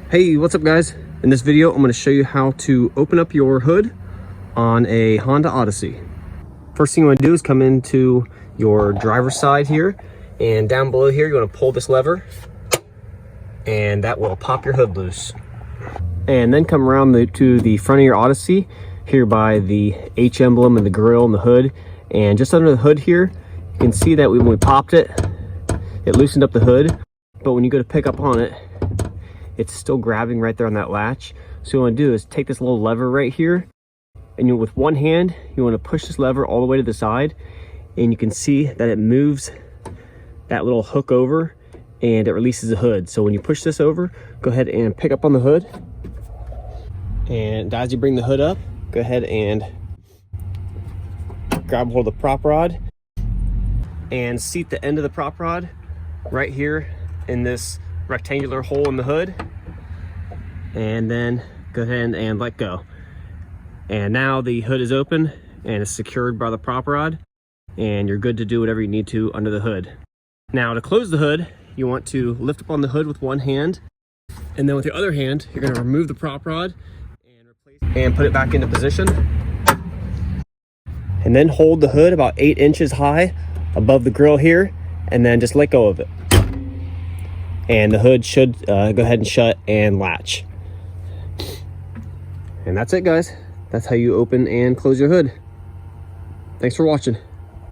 Hey, what's up guys? In this video, I'm going to show you how to open up your hood on a Honda Odyssey. First thing you want to do is come into your driver's side here, and down below here, you want to pull this lever, and that will pop your hood loose. And then come around to the front of your Odyssey, here by the H emblem and the grill and the hood. And just under the hood here, you can see that when we popped it, it loosened up the hood. But when you go to pick up on it, it's still grabbing right there on that latch. So what you want to do is take this little lever right here, and with one hand, you want to push this lever all the way to the side, and you can see that it moves that little hook over, and it releases the hood. So when you push this over, go ahead and pick up on the hood. And as you bring the hood up, go ahead and grab hold of the prop rod and seat the end of the prop rod right here in this rectangular hole in the hood, and then go ahead and let go. And now the hood is open and it's secured by the prop rod, and you're good to do whatever you need to under the hood. Now to close the hood, you want to lift up on the hood with one hand, and then with your other hand, you're going to remove the prop rod and put it back into position. And then hold the hood about 8 inches high above the grill here, and then just let go of it. And the hood should go ahead and shut and latch. And that's it, guys. That's how you open and close your hood. Thanks for watching.